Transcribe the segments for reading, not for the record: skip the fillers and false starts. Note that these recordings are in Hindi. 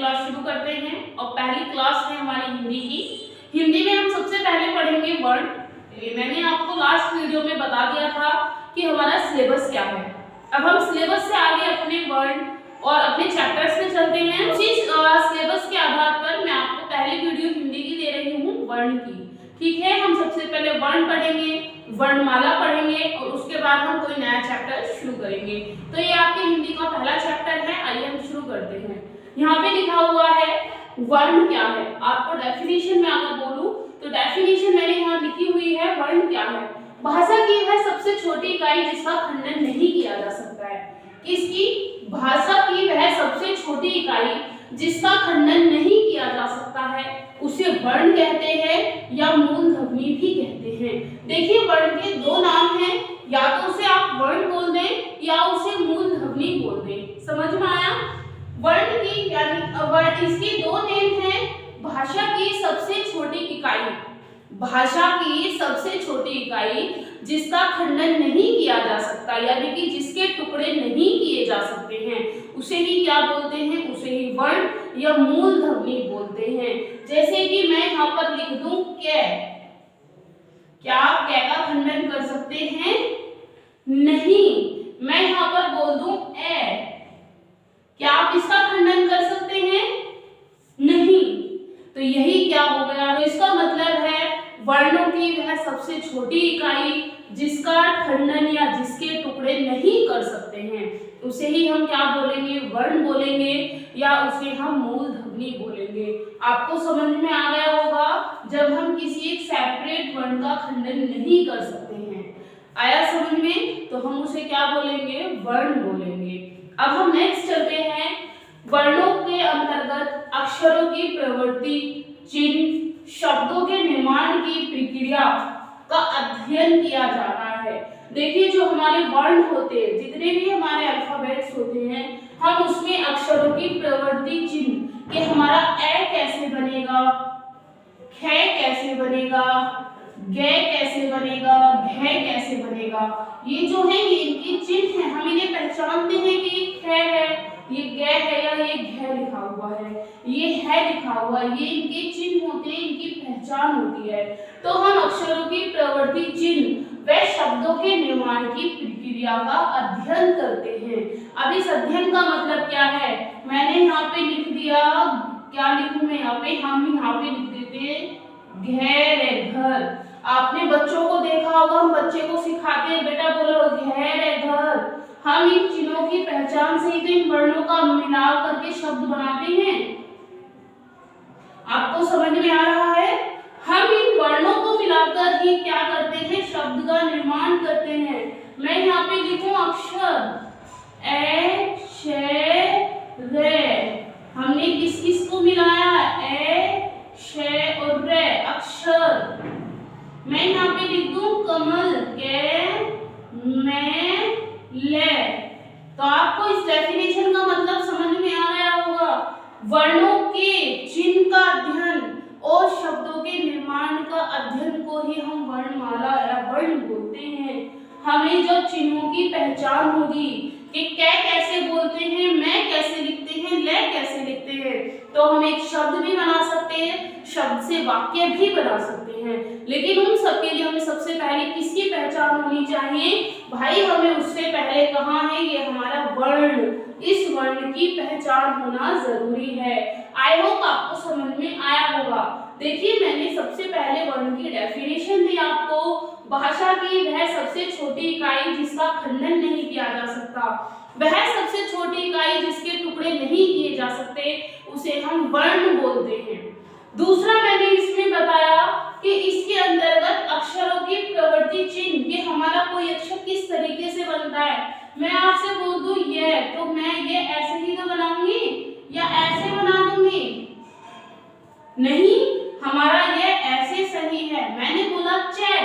क्लास शुरू करते हैं और पहली क्लास है हमारी हिंदी की। हिंदी में हम सबसे पहले पढ़ेंगे वर्ण। मैंने आपको लास्ट वीडियो में बता दिया था कि हमारा सिलेबस क्या है। अब हम सिलेबस से आगे अपने वर्ण और अपने चैप्टर्स में चलते हैं। उसी सिलेबस के आधार पर मैं आपको पहली वीडियो हिंदी की दे रही हूँ वर्ण की। ठीक है, हम सबसे पहले वर्ण पढ़ेंगे, वर्णमाला पढ़ेंगे और उसके बाद हम कोई नया चैप्टर शुरू करेंगे। तो ये आपके हिंदी का पहला चैप्टर है। आइए हम शुरू करते हैं। यहाँ पे लिखा हुआ है वर्ण क्या है। आपको डेफिनेशन में अगर बोलूं तो डेफिनेशन मैंने यहाँ लिखी हुई है। वर्ण क्या है? भाषा की वह सबसे छोटी इकाई जिसका खंडन नहीं किया जा सकता है। किसकी? भाषा की वह सबसे छोटी इकाई जिसका खंडन नहीं किया जा सकता है, उसे वर्ण कहते हैं या मूल ध्वनि भी कहते हैं। देखिए, वर्ण के दो नाम हैं, या तो उसे आप वर्ण बोल दें या उसे मूल ध्वनि बोल दें। समझ में आया? वर्ण की यानी इसके दो नेम हैं। भाषा की सबसे छोटी इकाई, भाषा की सबसे छोटी इकाई जिसका खंडन नहीं किया जा सकता, यानी कि जिसके टुकड़े नहीं किए जा सकते हैं, उसे ही क्या बोलते हैं? उसे ही वर्ण या मूल ध्वनि बोलते हैं। जैसे कि मैं यहाँ पर लिख दूं कै, क्या आप कै का खंडन कर सकते हैं? नहीं। मैं यहाँ पर बोल दूं ए, क्या आप इसका खंडन कर सकते हैं? नहीं। तो यही क्या हो गया? तो इसका मतलब है वर्णों की वह सबसे छोटी इकाई जिसका खंडन या जिसके टुकड़े नहीं कर सकते हैं, उसे ही हम क्या बोलेंगे? वर्ण बोलेंगे या उसे हम मूल ध्वनि बोलेंगे। आपको समझ में आ गया होगा जब हम किसी एक सेपरेट वर्ण का खंडन नहीं कर सकते हैं। आया समझ में? तो हम उसे क्या बोलेंगे? वर्ण बोलेंगे। अब हम नेक्स्ट चलते हैं। वर्णों के अंतर्गत अक्षरों की प्रवृत्ति, चिन्ह, शब्दों के निर्माण की प्रक्रिया का अध्ययन किया जाता है। देखिए, जो हमारे वर्ण होते हैं, जितने भी हमारे अल्फाबेट्स होते हैं, हम उसमें अक्षरों की प्रवृत्ति, चिन्ह कि हमारा ए कैसे बनेगा, ख कैसे बनेगा, ग कैसे बनेगा, घ कैसे बनेगा, ये जो है ये इनकी चिन्ह है। हम इन्हें पहचानते हैं कि ये ख है, ये ग है या ये घ लिखा हुआ है, ये है लिखा हुआ है, ये इनके चिन्ह होते हैं, इनकी पहचान होती है। तो हम अक्षरों की प्रवृत्ति, चिन्ह व शब्दों के निर्माण की प्रक्रिया का अध्ययन करते हैं। अब इस अध्ययन का मतलब क्या है? मैंने यहाँ पे लिख दिया, क्या लिखूं मैं यहाँ पे? हम यहाँ पे लिख देते हैं घर, घर। आपने बच्चों को देखा होगा, हम बच्चे को सिखाते हैं, बेटा बोलो घर, घर। हम इन चिन्हों की पहचान से ही तो इन वर्णों का मिलाव करके शब्द बनाते हैं। आपको समझ में आ रहा है? हम इन वर्णों को मिलाकर ही क्या करते हैं? शब्द का निर्माण करते हैं। मैं यहाँ पे लिखूं अक्षर ए, श, रे। हमने किस किस को मिलाया? ए, श और रे, अक्षर। मैं यहाँ पे लिख दूं कमल, के, मैं, ले। तो आपको इस डेफिनेशन का मतलब समझ में आ गया होगा। वर्णों के चिन्ह का अध्ययन और शब्दों के निर्माण का अध्ययन को ही हम वर्णमाला या वर्ण बोलते हैं। हमें जब चिन्हों की पहचान होगी कि कै कैसे बोलते हैं, मैं कैसे लिखते हैं, ले कैसे लिखते हैं, तो हम एक शब्द भी बना सकते हैं, शब्द से वाक्य भी बना सकते हैं। लेकिन उन सबके लिए हमें सबसे पहले किसकी पहचान होनी चाहिए? भाई, हमें उससे पहले कहाँ है? ये हमारा वर्ण, इस वर्ण की पहचान होना जरूरी है। आई होप आपको समझ में आया होगा। देखिए, मैंने सबसे पहले वर्ण की डेफिनेशन दी आपको। भाषा की वह सबसे छोटी इकाई जिसका खंडन नहीं किया जा सकता, वह सबसे छोटी इकाई जिसके टुकड़े नहीं किए जा सकते, उसे हम वर्ण बोलते हैं। दूसरा मैंने इसमें बताया कि इसके अंतर्गत अक्षरों की प्रवृत्ति, चिन्ह कि हमारा कोई अक्षर किस तरीके से बनता है। मैं आपसे बोल दूं ये, तो मैं ये ऐसे ही तो बनाऊंगी या ऐसे बना दूंगी? नहीं, हमारा ये ऐसे सही है। मैंने बोला चे,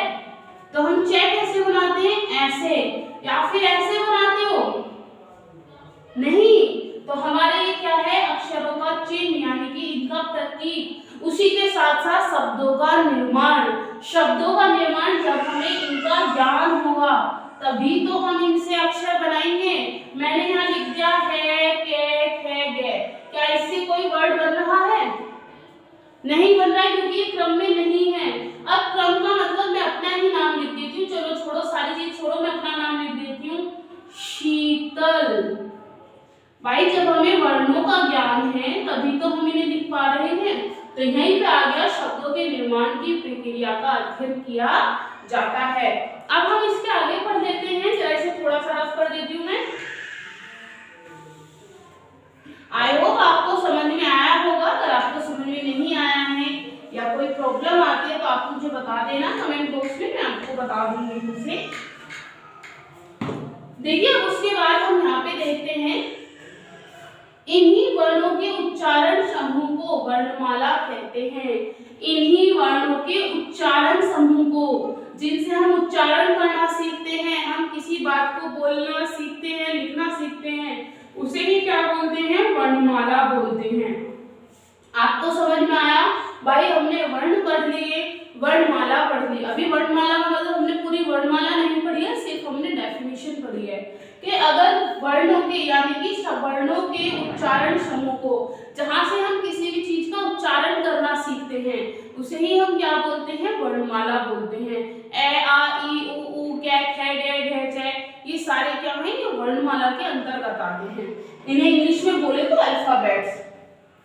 तो हम चे कैसे बनाते हैं? ऐसे, या फिर ऐसे बनाते हो? नहीं। तो हमारे ये क्या है? अक्षरों का चिन्ह यानी कि इनका प्रतीक, उसी के साथ साथ शब्दों का निर्माण। शब्दों का निर्माण जब हमें इनका ज्ञान होगा तभी तो हम इनसे अक्षर बनाएंगे। मैंने यहाँ लिख दिया है, के, खे, गे। क्या इससे कोई वर्ड नहीं बन रहा है क्योंकि ये क्रम में नहीं है। अब क्रम का मतलब मैं अपना ही नाम लिख देती हूँ, चलो छोड़ो सारी चीज छोड़ो, मैं अपना नाम लिख देती हूँ शीतल। भाई जब हमें वर्णों का ज्ञान है तभी तो हम इन्हें लिख पा रहे हैं। तो यहीं पे आ गया शब्दों के निर्माण की प्रक्रिया का अध्ययन किया जाता है। अब हम इसके आगे पढ़ लेते हैं, जरा इसे थोड़ा सा रफ कर देती हूँ मैं। आई होप आपको समझ में आया होगा। अगर आपको समझ में नहीं आया है या कोई प्रॉब्लम आती है तो आप मुझे बता देना कमेंट बॉक्स में, मैं आपको बता दूंगी उसे। देखिए उसके बाद हम यहाँ पे देखते हैं, इन्हीं वर्णों के उच्चारण समूह को वर्णमाला कहते हैं। इन्हीं वर्णों के उच्चारण समूह को, जिनसे हम उच्चारण करना सीखते हैं, हम किसी बात को बोलना सीखते हैं, लिखना सीखते हैं, उसे ही क्या बोलते हैं? वर्णमाला बोलते हैं। आपको समझ में आया? भाई हमने वर्ण पढ़ लिए, वर्णमाला पढ़ ली। अभी वर्णमाला का मतलब हमने पूरी वर्णमाला नहीं पढ़ी है, सिर्फ हमने डेफिनेशन पढ़ी है कि अगर वर्णों के यानी कि वर्णों के उच्चारण समूह को, जहां से हम किसी भी चीज का उच्चारण करना सीखते हैं, उसे ही हम क्या बोलते हैं? वर्णमाला बोलते हैं। ए आ ई उ ऊ कै खे गे घे चे, ये सारे क्या हैं? ये वर्णमाला के अंतर्गत आते हैं। इन्हें इंग्लिश में बोले तो अल्फाबेट्स।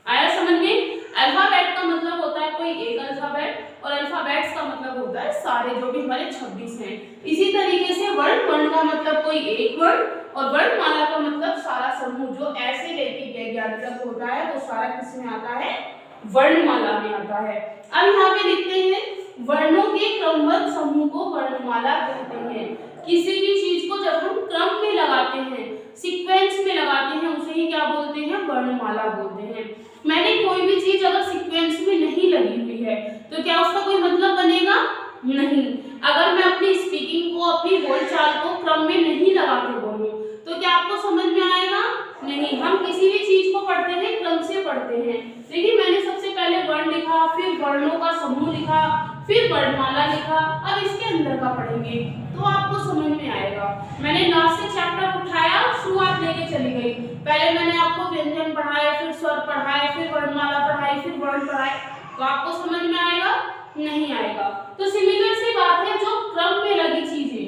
आया समझ में? अल्फाबेट का मतलब होता है कोई एक अल्फाबेट, और अल्फाबेट्स का मतलब होता है सारे जो भी हमारे 26 हैं। इसी तरीके से वर्ण का मतलब कोई एक वर्ण, और वर्णमाला का मतलब सारा समूह जो ऐसे लेके 11 तक होता है, वो सारा किसमें आता है? वर्णमाला में आता है। अब यहाँ पे लिखते हैं, वर्णों के क्रमबद्ध समूह को वर्णमाला कहते हैं। किसी भी चीज को जब हम क्रम में लगाते हैं, सीक्वेंस में लगाते हैं, उसे ही क्या बोलते हैं? वर्णमाला बोलते हैं। मैंने कोई भी चीज अगर सीक्वेंस में नहीं लगी हुई है तो क्या उसका कोई मतलब बनेगा? नहीं। अगर मैं अपनी स्पीकिंग को, अपनी बोलचाल को क्रम में नहीं लगा के बोलूं तो क्या आपको समझ में आएगा? नहीं। हम किसी भी चीज को पढ़ते हैं क्रम से पढ़ते हैं। देखिए मैंने सबसे पहले वर्ण लिखा, फिर वर्णों का समूह लिखा, फिर वर्णमाला लिखा। अब इसके अंदर का पढ़ेंगे तो आपको समझ में आएगा। मैंने लास्ट से चैप्टर उठाया, शुरुआत लेके चली गई। पहले मैंने आपको व्यंजन पढ़ाए, फिर स्वर पढ़ाए, फिर वर्णमाला पढ़ाई, फिर वर्ण पढ़ाए, तो आपको समझ में आएगा? नहीं आएगा। तो सिमिलर सी बात है, जो क्रम में लगी चीजें,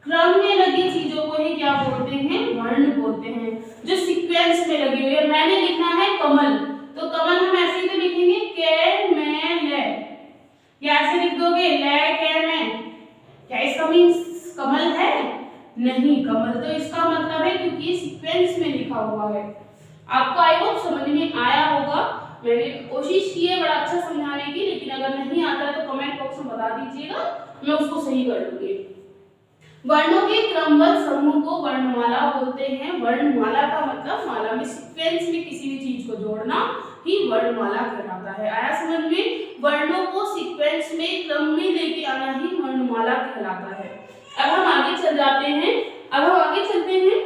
क्रम में लगी चीजों को ही क्या बोलते हैं? वर्ण बोलते हैं। जो सीक्वेंस में लगी हुई है, मैंने लिखना है कमल, तो कमल हम ऐसे ही लिखेंगे के मैं ले, या ऐसे लिख दोगे ले के मैं। क्या इसका मीन्स कमल है? नहीं। कमल तो इसका मतलब है क्योंकि सीक्वेंस में लिखा हुआ है। आपको आई होप समझ में आया होगा। मैंने कोशिश की है बड़ा अच्छा समझाने की, लेकिन अगर नहीं आता तो कमेंट बॉक्स में बता दीजिएगा, मैं उसको सही कर लूंगी। वर्णों के क्रमबद्ध समूह को वर्णमाला बोलते हैं। वर्णमाला का मतलब माला में सीक्वेंस में किसी भी चीज को जोड़ना ही वर्णमाला कहलाता है। आया समझ में? वर्णों को सीक्वेंस में क्रम में लेके आना ही वर्णमाला कहलाता है। अब हम आगे चल जाते हैं। अब हम आगे चलते हैं।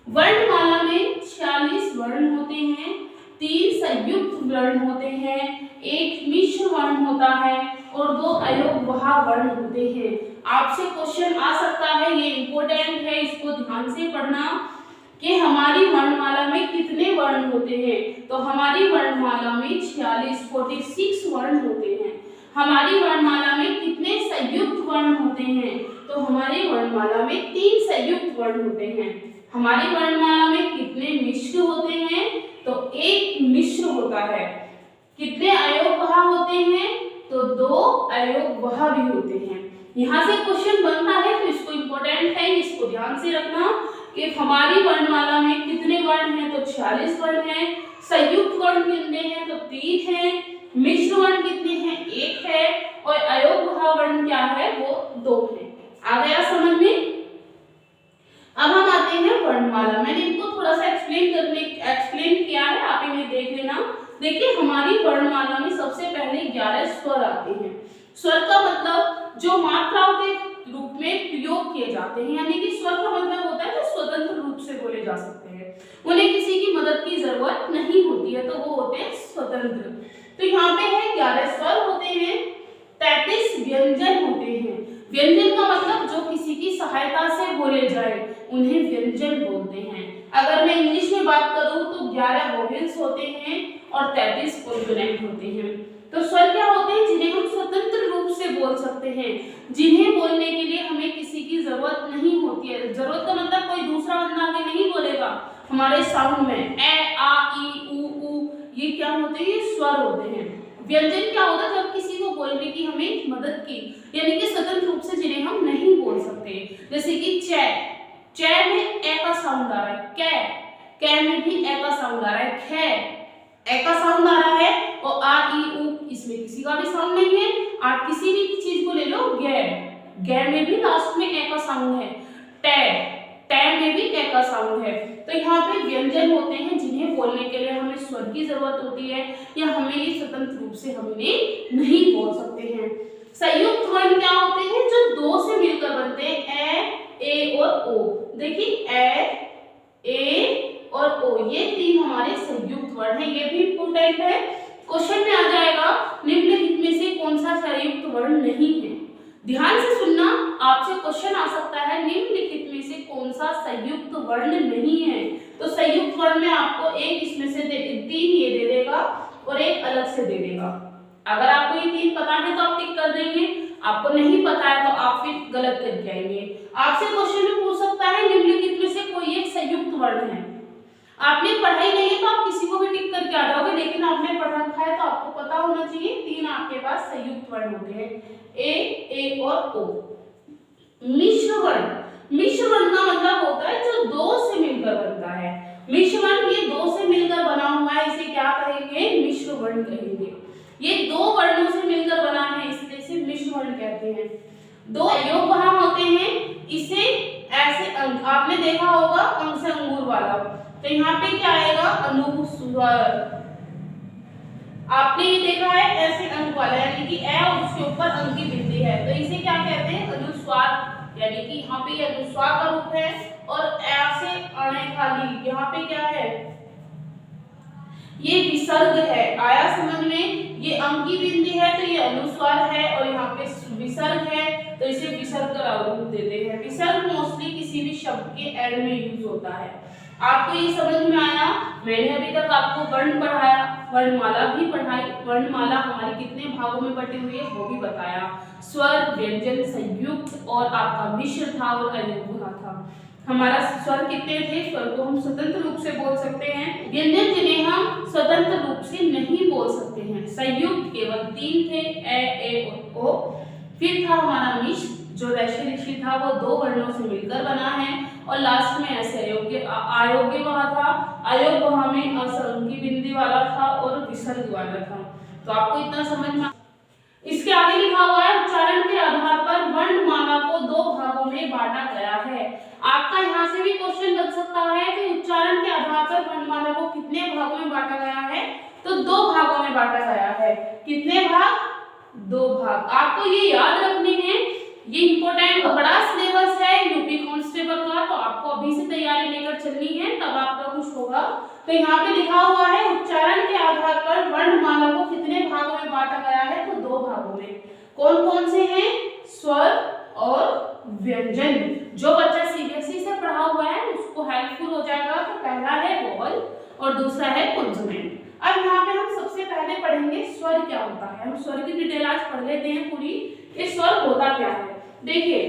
वर्णमाला में 46 वर्ण होते हैं, 3 संयुक्त वर्ण होते हैं, 1 मिश्र वर्ण होता है और 2 अयोगवाह वर्ण होते हैं। आपसे क्वेश्चन आ सकता है, ये इंपॉर्टेंट है, इसको ध्यान से पढ़ना कि हमारी वर्णमाला में कितने वर्ण होते हैं। तो हमारी वर्णमाला में 46 वर्ण होते हैं। हमारी वर्णमाला में कितने संयुक्त वर्ण होते हैं? तो हमारी वर्णमाला में 3 संयुक्त वर्ण होते हैं। हमारी वर्णमाला में कितने मिश्र होते हैं? तो 1 मिश्र होता है। कितने अयोगवाह होते हैं? तो 2 अयोगवाह भी होते हैं। यहाँ से क्वेश्चन बनता है, तो इसको इंपॉर्टेंट है, इसको ध्यान से रखना कि हमारी वर्णमाला में कितने वर्ण हैं? तो 46 वर्ण हैं। संयुक्त वर्ण कितने हैं? तो 3 हैं। मिश्र वर्ण कितने हैं? 1 है। और अयोगवाह वर्ण क्या है? वो 2 है। आ गया समझ में? अब हम आते हैं वर्णमाला। मैंने इनको थोड़ा सा एक्सप्लेन किया है, आप इन्हें देख लेना। देखिए हमारी वर्णमाला में सबसे पहले 11 स्वर आते हैं। स्वर का मतलब जो मात्राओं के रूप में प्रयोग किए जाते हैं, यानी कि स्वर का मतलब होता है जो स्वतंत्र रूप से बोले जा सकते हैं, उन्हें किसी की मदद की जरूरत नहीं होती है, तो वो होते हैं स्वतंत्र। तो यहाँ पे है 11 स्वर होते हैं, 33 व्यंजन होते हैं। व्यंजन का मतलब जो किसी की सहायता से बोले जाए, उन्हें व्यंजन बोलते हैं। अगर मैं इंग्लिश में बात करूं तो 11 वोवेल्स होते हैं और 33 कॉन्सोनेंट होते हैं। तो स्वर क्या होते हैं? जिन्हें हम स्वतंत्र रूप से बोल सकते हैं, जिन्हें बोलने के लिए हमें किसी की जरूरत नहीं होती है। जरूरत का मतलब कोई दूसरा बंदा आगे नहीं बोलेगा। हमारे साउंड में ए, आ, ई, ऊ, ये क्या होते हैं? ये स्वर होते हैं। व्यंजन क्या होता है? जब किसी को बोलने की हमें मदद की, यानी कि स्वतंत्र रूप से जिन्हें हम नहीं बोल सकते। जैसे कि चे, चे में ए का साउंड आ रहा है, कै में भी ए का साउंड आ रहा है, खे ए का साउंड आ रहा है, और आ, ई, ऊ इसमें किसी का भी साउंड नहीं है। आप किसी भी चीज को ले लो, गे में भी लास्ट में ए का साउंड है, टे में भी ए का साउंड है। तो यहाँ पे व्यंजन होते हैं जिन्हें बोलने के लिए हमें स्वर की जरूरत होती है, या हमें ये स्वतंत्र रूप से हम इन्हें नहीं बोल सकते हैं। संयुक्त वर्ण क्या होते हैं? जो दो से मिलकर बनते हैं, ए और ओ। देखिए ए और ओ, ये तीन हमारे संयुक्त वर्ण है। ये भी इंपोर्टेंट है, क्वेश्चन में आ जाएगा निम्नलिखित में से कौन सा संयुक्त वर्ण नहीं है। ध्यान से सुनना, आपसे क्वेश्चन आ सकता है निम्नलिखित में से कौन सा संयुक्त वर्ण नहीं है। तो संयुक्त वर्ण में आपको एक इसमें से 3 ये दे देगा और एक अलग से दे देगा। अगर आपको ये 3 पता है तो आप टिक कर देंगे, आपको नहीं पता है तो आप फिर गलत करके आएंगे। आपसे क्वेश्चन में पूछ सकता है निम्नलिखित में से कोई एक संयुक्त वर्ण है। आपने पढ़ाई नहीं है तो आप किसी को भी टिक करके आ जाओगे, लेकिन आपने पढ़ रखा है तो आपको पता होना चाहिए 3 आपके पास संयुक्त वर्ण होते हैं, ए और ओ। मिश्र वर्ण का मतलब होता है जो 2 से मिलकर बनता है। मिश्र वर्ण ये 2 से मिलकर बना हुआ है, इसे क्या कहेंगे? मिश्र वर्ण कहेंगे। ये 2 वर्णों से मिलकर बना है, इसलिए इसे मिश्र वर्ण कहते हैं। 2 योग वहां होते हैं, इसे ऐसे अंक, आपने देखा होगा अंक से अंगूर वाला, तो यहाँ पे क्या आएगा? अनुस्वर। आपने ये देखा है ऐसे अंक वाला, यानी कि ए और उसके ऊपर अंक की बिंदी है, तो इसे क्या कहते हैं? अनुस्वार। यानी कि यहाँ पे ये अनुस्वार का रूप है, और ऐसे अणे खाली यहाँ पे क्या है? ये विसर्ग है। आया समझ में? ये अंक की बिंदी है तो ये अनुस्वार है, और यहाँ पे विसर्ग है तो इसे विसर्ग का रूप देते हैं। विसर्ग मोस्टली किसी भी शब्द के एंड में यूज होता है। आपको ये समझ में आया? मैंने अभी तक आपको वर्ण पढ़ाया, वर्णमाला भी पढ़ाई। वर्णमाला हमारी कितने भागों में बटी हुई है वो भी बताया। स्वर, व्यंजन, संयुक्त और आपका मिश्र था और अयुग्म था। हमारा स्वर कितने थे? स्वर को हम स्वतंत्र रूप से बोल सकते हैं, व्यंजन जिन्हें हम स्वतंत्र रूप से नहीं बोल सकते हैं। संयुक्त केवल 3 थे, ए और ओ। फिर था हमारा मिश्र, जो ऋषि था, वो 2 वर्णों से मिलकर बना है, और लास्ट में ऐसे अयोग्य वहां था, अयोग वहां में असंग की बिंदी वाला था और विसर्ग वाला था। तो आपको इतना समझ में। इसके आगे लिखा हुआ है उच्चारण के आधार पर वर्णमाला को 2 भागों में बांटा गया है। आपका यहाँ से भी क्वेश्चन लग सकता है कि उच्चारण के आधार पर वर्णमाला को कितने भागों में बांटा गया है? तो 2 भागों में बांटा गया है। कितने भाग? 2 भाग। आपको ये याद रखने हैं, ये इंपॉर्टेंट बड़ा सिलेबस है यूपी कांस्टेबल का, तो आपको अभी से तैयारी लेकर चलनी है, तब आपका कुछ होगा। तो यहाँ पे लिखा हुआ है उच्चारण के आधार पर वर्णमाला को कितने भागों में बांटा गया है? तो 2 भागों में। कौन कौन से हैं? स्वर और व्यंजन। जो बच्चा सीबीएसई से पढ़ा हुआ है उसको हेल्पफुल हो जाएगा। तो पहला है वोवल और दूसरा है कॉन्सोनेंट। अब यहाँ पे हम सबसे पहले पढ़ेंगे स्वर क्या होता है। हम स्वर की डिटेल आज पढ़ लेते हैं पूरी। इस स्वर होता क्या है? देखिए,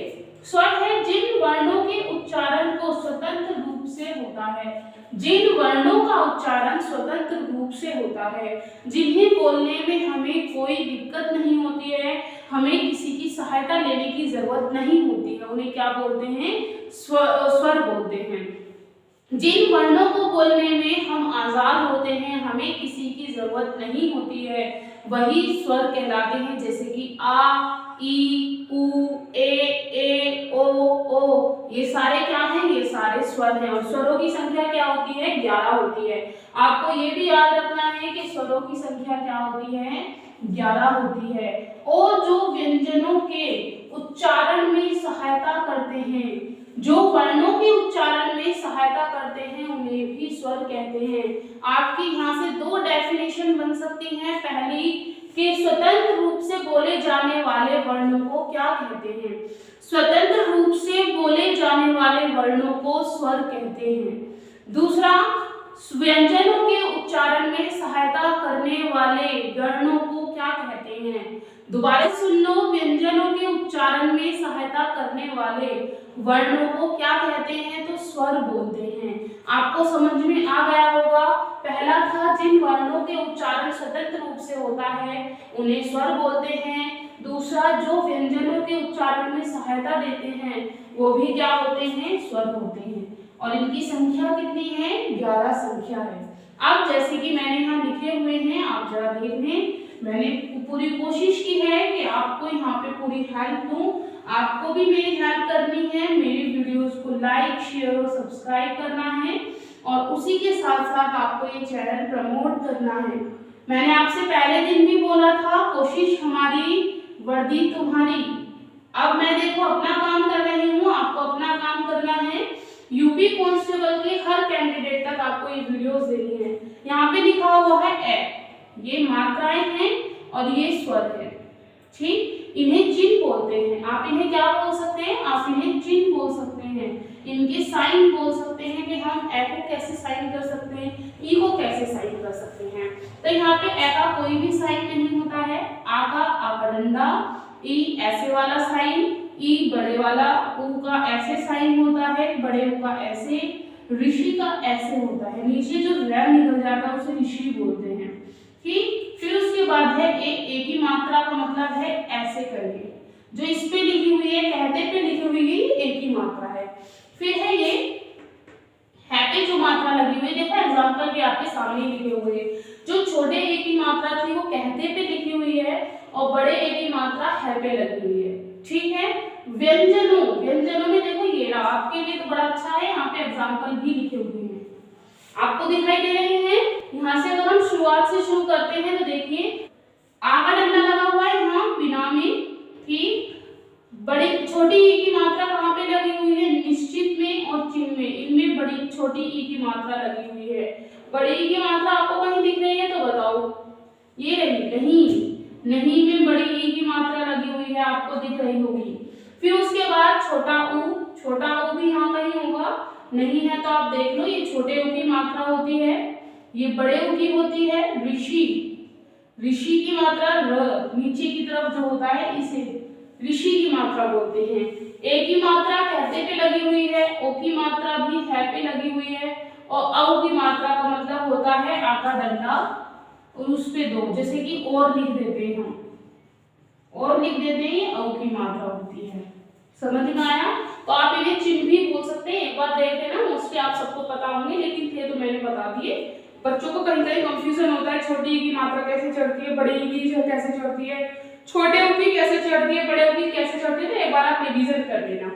स्वर है जिन वर्णों के उच्चारण को स्वतंत्र रूप से होता है, जिन वर्णों का उच्चारण स्वतंत्र रूप से होता है, जिन्हें बोलने में हमें कोई दिक्कत नहीं होती है, हमें किसी की सहायता लेने की जरूरत नहीं होती है, उन्हें क्या बोलते हैं? स्वर बोलते हैं। जिन वर्णों को बोलने में हम आजाद होते हैं, हमें किसी की जरूरत नहीं होती है, वही स्वर कहलाते हैं। जैसे कि आ, ई, ऊ, ए, ओ, ये सारे क्या हैं? ये सारे स्वर हैं। और स्वरों की संख्या क्या होती है? 11 होती है। आपको ये भी याद रखना है कि स्वरों की संख्या क्या होती है? 11 होती है। और जो व्यंजनों के उच्चारण में सहायता करते हैं, जो वर्णों के उच्चारण में सहायता करते हैं, उन्हें भी स्वर कहते हैं। आपकी यहाँ से 2 डेफिनेशन बन सकती हैं। पहली कि स्वतंत्र रूप से बोले जाने वाले वर्णों को क्या कहते हैं? स्वतंत्र रूप से बोले जाने वाले वर्णों को स्वर कहते हैं। दूसरा, व्यंजनों के उच्चारण में सहायता करने वाले वर्णों को क्या कहते हैं? दोबारा सुन लो, व्यंजनों के उच्चारण में सहायता करने वाले वर्णों को क्या कहते हैं? तो स्वर बोलते हैं। आपको समझ में आ गया होगा। पहला था जिन वर्णों के उच्चारण स्वतंत्र रूप से होता है उन्हें स्वर बोलते हैं। दूसरा, जो व्यंजनों के उच्चारण में सहायता देते हैं वो भी क्या होते हैं? स्वर होते हैं। और इनकी संख्या कितनी है? 11 संख्या है। अब जैसे कि मैंने यहाँ लिखे हुए हैं, आप जरा देख लें। मैंने पूरी कोशिश की है कि आपको यहाँ पे पूरी हेल्प दूं। आपको भी मेरी हेल्प करनी है। मेरी वीडियोस को लाइक, शेयर और सब्सक्राइब करना है और उसी के साथ साथ आपको ये चैनल प्रमोट करना है। मैंने आपसे पहले दिन भी बोला था, कोशिश हमारी वर्दी तुम्हारी। अब मैं देखो अपना काम कर रही हूँ, आपको अपना काम करना है। यूपी कांस्टेबल के हर कैंडिडेट तक आपको ये वीडियोस देनी है। यहाँ पे लिखा हुआ है ए, ये मात्राएं हैं और ये स्वर है। ठीक, इन्हें चिन्ह बोलते हैं। आप इन्हें क्या बोल सकते हैं? आप इन्हें चिन्ह बोल सकते हैं। इनके साइन बोल सकते हैं कि हम ए को कैसे साइन कर सकते हैं, ई को कैसे साइन कर सकते हैं। तो यहाँ पे ए का कोई भी साइन नहीं होता है। आ का डंडा, ई ऐसे वाला साइन, ई बड़े वाला, ऊ का ऐसे साइन होता है, बड़े ऊ का ऐसे, ऋषि का ऐसे होता है। नीचे जो र निकल जाता है उसे ऋषि बोलते हैं। ठीक, फिर उसके बाद है ए की मात्रा का मतलब है ऐसे करके। जो इस पे लिखी हुई है, कहते पे लिखी हुई है, ए की मात्रा है। फिर है ये है पे जो मात्रा लगी हुई है, देखो एग्जांपल भी आपके सामने लिखे हुए हैं। जो छोटे ए की मात्रा थी वो कहते पे लिखी हुई है और बड़े ए की मात्रा है पे लगी हुई है। ठीक है, व्यंजनों में देखो ये रहा, आपके लिए तो बड़ा अच्छा है, यहाँ पे एग्जांपल भी लिखे हुए हैं, आपको दिखाई दे रहे हैं। यहाँ से अगर हम शुरुआत से शुरू करते हैं तो देखिए आ का डंडा लगा हुआ है यहाँ बिना में। ठीक, बड़ी छोटी ई की मात्रा कहाँ पे लगी हुई है? निश्चित में और चिन्ह में। इनमें बड़ी छोटी ई की मात्रा लगी हुई है। बड़ी ई की मात्रा आपको कहीं दिख रही है तो बताओ। ये रही नहीं में बड़ी ई की मात्रा लगी हुई है, आपको दिख रही होगी। फिर उसके बाद छोटा ऊ भी यहाँ कहीं होगा, नहीं है तो आप देख लो। ये छोटे ऊ की मात्रा होती है, ये बड़े ऊ की होती है। ऋषि की मात्रा र, नीचे की तरफ जो होता है इसे ऋषि की मात्रा बोलते हैं। ए की मात्रा कहते पे लगी हुई है, ओ की मात्रा भी है पे लगी हुई है और औ की मात्रा का मतलब होता है आ का डंडा और उस पे दो, जैसे कि और लिख देते हैं हम, और लिख देते हैं, औ की मात्रा होती है। समझ में आया? तो आप इन्हें चिन्ह भी बोल सकते हैं। एक बार देख लेना, मोस्टली आप सबको पता होंगे, लेकिन थे तो मैंने बता दिए। बच्चों को कहीं कहीं कंफ्यूजन होता है, छोटी ई की मात्रा कैसे चढ़ती है, बड़ी ई की कैसे चढ़ती है, छोटे ऊ की कैसे चढ़ती है, बड़े ऊ की कैसे चढ़ती है। तो एक बार आप रिवीजन कर लेना।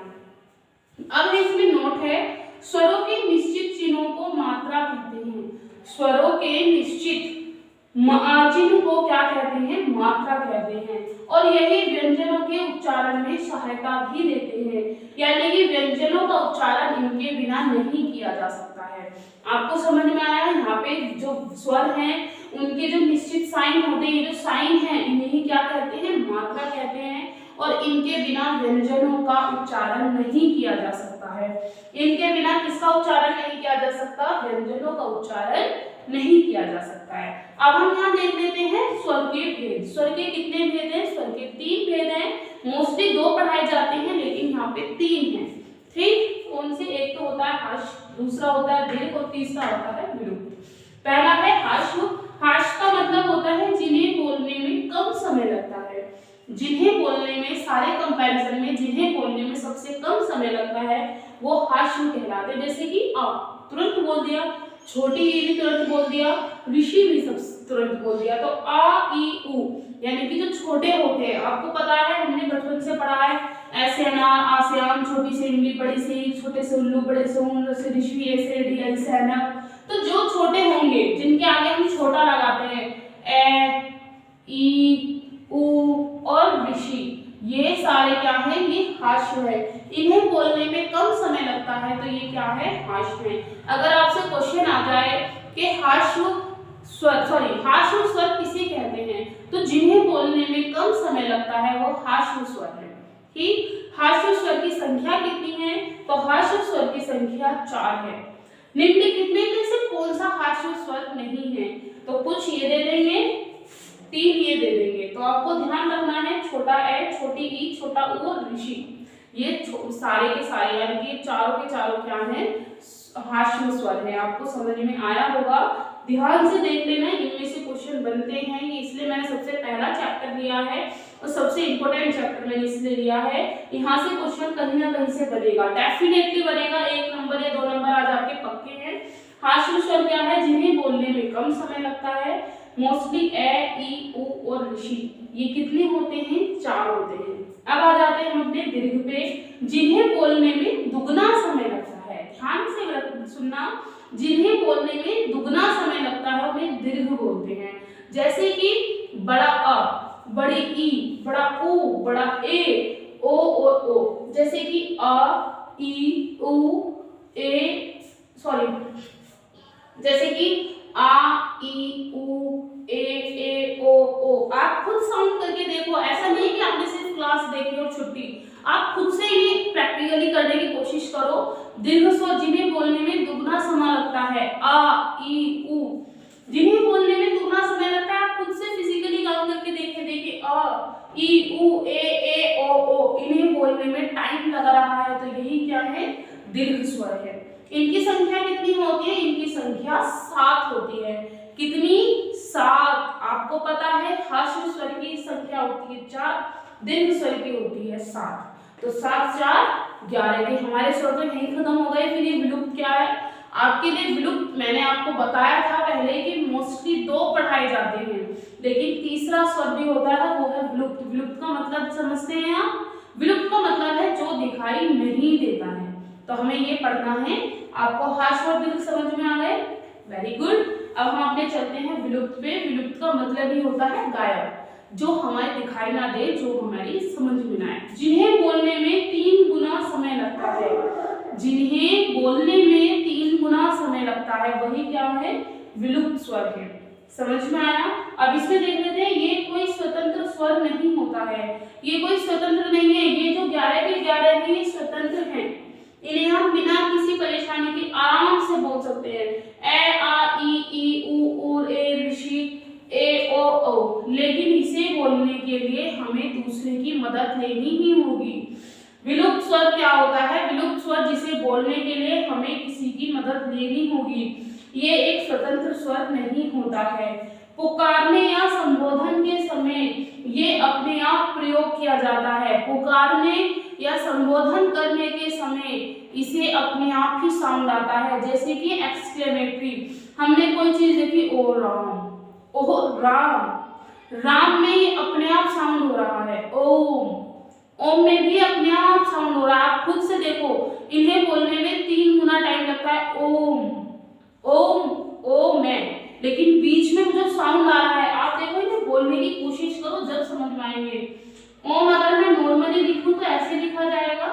अब इसमें नोट है, स्वरों के निश्चित चिन्हों को मात्रा कहते हैं। स्वरों के निश्चित चिन्ह को क्या कहते हैं? मात्रा कहते हैं। और यही व्यंजनों के उच्चारण में सहायता भी देते हैं, यानी कि व्यंजनों का उच्चारण इनके बिना नहीं किया जा सकता है। आपको समझ में आया? यहाँ पे जो स्वर हैं उनके जो निश्चित साइन होते हैं, ये जो साइन है इन्हें क्या कहते हैं? मात्रा कहते हैं। और इनके बिना व्यंजनों का उच्चारण नहीं किया जा सकता है। इनके बिना किसका उच्चारण नहीं किया जा सकता? व्यंजनों का उच्चारण नहीं किया जा सकता है। अब हम यहाँ देख लेते हैं स्वर के भेद। स्वर के कितने भेद हैं? स्वर के 3 भेद हैं। मोस्टली 2 पढ़ाए जाते हैं, लेकिन यहाँ पे 3 हैं। ठीक, कौन से? एक तो होता है हर्ष, दूसरा होता है दीर्घ और तीसरा होता है विरूप। पहला है हर्ष। हर्ष का मतलब होता है जिन्हें बोलने में कम समय लगता है। जिन्हें बोलने में, सारे कंपैरिजन में जिन्हें बोलने में सबसे कम समय लगता है वो हर्ष कहलाते हैं। जैसे कि आप तुरंत बोल दिया, छोटी ई भी तुरंत बोल दिया, ऋषि भी सब तुरंत बोल दिया। तो आ ई उ यानी कि जो छोटे होते हैं, आपको पता है हमने बचपन से पढ़ा है, ऐसे अनार, आ से आम, छोटी से इमली, बड़ी से ईख, छोटे से उल्लू, बड़े से ऊन, से ऋषि, ऐसे डी, ऐसे ऐनक। तो जो छोटे होंगे जिनके आगे हम छोटा लगाते हैं, ए, ई, उ और ऋषि, ये सारे क्या है? ये हास्य है। इन्हें बोलने में कम समय लगता है तो ये क्या है? हास्य है। अगर आपसे क्वेश्चन आ जाए कि हास्य स्वर किसे कहते हैं, तो जिन्हें बोलने में कम समय लगता है वो हास्य स्वर है। ठीक, हास्य स्वर की संख्या कितनी है? तो हास्य स्वर की संख्या 4 है। निम्नलिखित में से कौन सा तो कुछ ये दे देंगे, 3 ये दे देंगे। तो आपको ध्यान रखना है छोटा ए, छोटी ई, छोटा ऊ और ऋषि, ये सारे के सारे यानी कि चारों के चारों क्या है, हाश्य स्वर है। आपको समझ में आया होगा, ध्यान से देख लेना, इनमें से क्वेश्चन बनते हैं। ये इसलिए मैंने सबसे पहला चैप्टर लिया है और सबसे इंपॉर्टेंट चैप्टर मैंने इसलिए लिया है। यहाँ से क्वेश्चन कहीं ना कहीं से बनेगा, डेफिनेटली बनेगा, 1 नंबर या 2 नंबर आज आपके पक्के हैं। हाश्य स्वर क्या है, जिन्हें बोलने में कम समय लगता है, मोस्टली ए, ई, ऊ और ऋषि, ये कितने होते हैं, 4 होते हैं। अब आ जाते हैं हम अपने दीर्घ पे, जिन्हें बोलने में दुगना समय लगता है। ध्यान से सुनना, जिन्हें बोलने में दुगना समय लगता है उन्हें दीर्घ बोलते हैं। जैसे कि बड़ा अ, बड़ी ई, बड़ा ऊ, बड़ा ए, ओ और ओ। जैसे कि अ, ई, ऊ, ए, सॉरी, जैसे कि आ, ई, ऊ, ए, ओ, ओ। आप खुद साउंड करके देखो, ऐसा नहीं कि आपने सिर्फ क्लास देखी और छुट्टी, आप खुद से ही प्रैक्टिकली करने की कोशिश करो। दीर्घ स्वर जिन्हें बोलने में दुगना समय लगता है, आ, ई, ऊ, जिन्हें बोलने में दुगना समय लगता है, आप खुद से फिजिकली काउंट करके देखिए आ, ई, ऊ, ए, ओ, इन्हें बोलने में टाइम लग रहा है, तो यही क्या है, दीर्घ स्वर है। इनकी संख्या कितनी होती है, इनकी संख्या 7 होती है। कितनी, 7। आपको पता है हाश्य स्वर की संख्या होती है 4, दीर्घ स्वर की होती है 7। तो 7 4 11 के हमारे स्वर तो यही खत्म हो गए। फिर ये विलुप्त क्या है, आपके लिए विलुप्त मैंने आपको बताया था पहले कि मोस्टली 2 पढ़ाए जाते हैं, लेकिन तीसरा स्वर भी होता है, वो है विलुप्त। विलुप्त का मतलब समझते हैं आप, विलुप्त का मतलब है जो दिखाई नहीं देता है। तो हमें ये पढ़ना है। आपको हाश्य और दीर्घ समझ में आ गए, वेरी गुड। अब हम अपने चलते हैं विलुप्त पे। विलुप्त का मतलब ही होता है गायब, जो हमारे दिखाई ना दे, जो हमारी समझ में ना आए। जिन्हें बोलने में 3 गुना समय लगता है, जिन्हें बोलने में 3 गुना समय लगता है, वही क्या है, विलुप्त स्वर है। समझ में आया। अब इसमें देख लेते हैं, ये कोई स्वतंत्र स्वर नहीं होता है, ये कोई स्वतंत्र नहीं है। ये जो 11 के 11 हैं ये स्वतंत्र हैं, इन्हें हम बिना किसी परेशानी के आराम से बोल सकते हैं। ए, आ, ई, ऊ, ए, ऋषि, ए, ओ। लेकिन इसे बोलने के लिए हमें दूसरे की मदद लेनी ही होगी। विलुप्त स्वर क्या होता है, विलुप्त स्वर जिसे बोलने के लिए हमें किसी की मदद लेनी होगी, ये एक स्वतंत्र स्वर नहीं होता है। पुकारने या संबोधन के समय ये अपने आप प्रयोग किया जाता है। पुकारने या संबोधन करने के समय इसे अपने आप ही साउंड आता है। जैसे कि एक्सक्लेमेटरी, हमने कोई चीज देखी, ओ राम, ओह राम, राम में ये अपने आप साउंड हो रहा है। ओम, ओम में भी अपने आप साउंड हो रहा है। आप खुद से देखो, इन्हें बोलने में 3 गुना टाइम लगता है। ओम, ओम, ओम में, लेकिन बीच में जो साउंड आ रहा है, आप देखो इन्हें बोलने की कोशिश करो, जब समझ में आएंगे। ओम अगर मैं नॉर्मली लिखूं तो ऐसे लिखा जाएगा,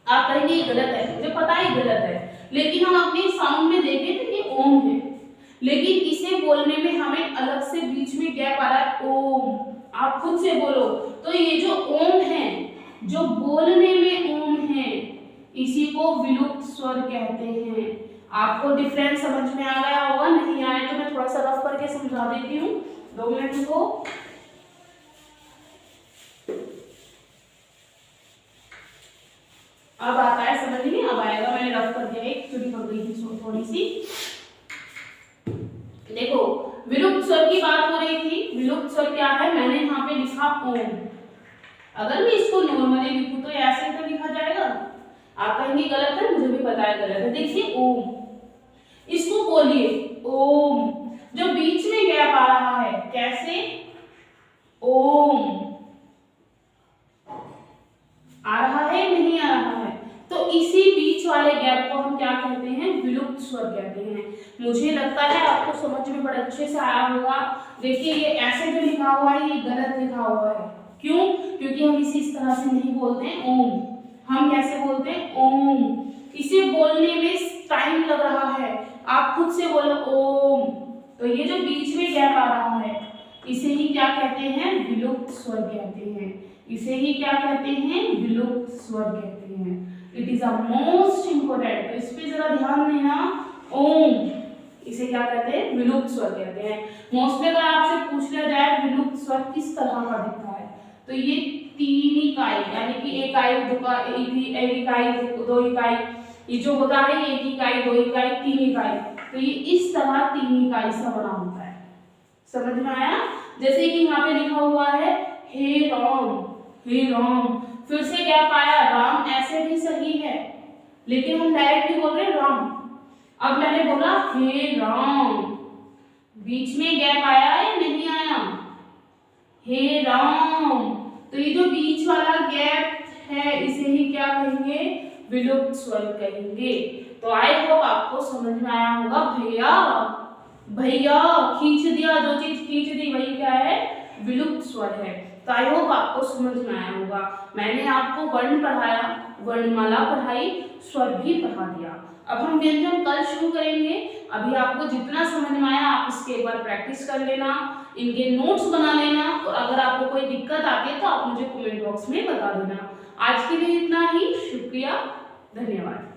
आप कहेंगे ये गलत है, मुझे पता है गलत है, लेकिन हम अपने साउंड में देखें तो ये ओम है, लेकिन इसे बोलने में हमें अलग से बीच में गैप आ रहा है, ओम। आप खुद से बोलो, तो ये जो ओम है, जो बोलने में ओम है, इसी को विलुप्त स्वर कहते हैं। आपको डिफरेंस समझ में आ गया होगा, नहीं आए तो मैं थोड़ा सा रफ करके समझा देती हूँ, 2 मिनट को। अब आता है समझ में, अब आएगा, मैंने रफ कर दिया, एक चुरी कर गई थी थोड़ी सी। देखो विलुप्त स्वर की बात हो रही थी, विलुप्त स्वर क्या है, मैंने यहाँ पे लिखा ओम। अगर मैं इसको नॉर्मली लिखूं तो ऐसे तो लिखा जाएगा, आप कहेंगे गलत है, मुझे भी पता है गलत है। देखिए ओम, इसको बोलिए ओम, जो बीच में गैप आ रहा है, कैसे, ओम आ रहा है नहीं आ रहा है, तो इसी बीच वाले गैप को हम क्या कहते हैं, विलुप्त स्वर कहते हैं। मुझे लगता है आपको समझ में बड़े अच्छे से आया होगा। देखिए ये ऐसे जो लिखा हुआ है ये गलत लिखा हुआ है, क्यों, क्योंकि हम इसे इस तरह से नहीं बोलते हैं ओम, हम कैसे बोलते हैं ओम। इसे बोलने में टाइम लग रहा है, आप खुद से बोलो ओम, तो ये जो बीच में गैप आ रहा है इसे ही क्या कहते हैं, विलुप्त स्वर कहते हैं। इसे ही क्या कहते हैं, विलुप्त स्वर कहते हैं। It is a most important, तो इस पे जरा ध्यान देना। ओम, इसे क्या कहते हैं? विलुप्त स्वर कहते हैं। मोस्टली अगर आपसे पूछ लिया जाए विलुप्त स्वर किस तरह का दिखता है, तो ये 3 इकाई यानी कि इकाई, एक इकाई, 2 इकाई, ये जो होता है 1 इकाई, 2 इकाई, 3 इकाई, तो ये इस तरह 3 इकाई से बना होता है। समझ में आया? जैसे कि यहाँ पे लिखा हुआ है हे राम, हे राम, फिर से क्या पाया? राम ऐसे भी सही है, लेकिन हम डायरेक्टली बोल रहे हैं राम। अब मैंने बोला हे राम, बीच में गैप आया या नहीं आया? हे राम, तो ये जो बीच वाला गैप है इसे ही क्या कहेंगे? विलुप्त स्वर कहेंगे। तो आई होप आपको समझ में आया होगा। भैया, भैया खींच दिया, जो चीज खींच दी वही क्या है? विलुप्त स्वर है। तो आई होप आपको समझ में आया होगा। मैंने आपको वर्ण पढ़ाया, वर्णमाला पढ़ाई, स्वर भी पढ़ा दिया। अब हम व्यंजन कल शुरू करेंगे। अभी आपको जितना समझ में आया आप इसके एक बार प्रैक्टिस कर लेना, इनके नोट्स बना लेना, और अगर आपको कोई दिक्कत आती है तो आप मुझे कमेंट बॉक्स में बता देना। आज के लिए इतना ही। शुक्रिया, धन्यवाद।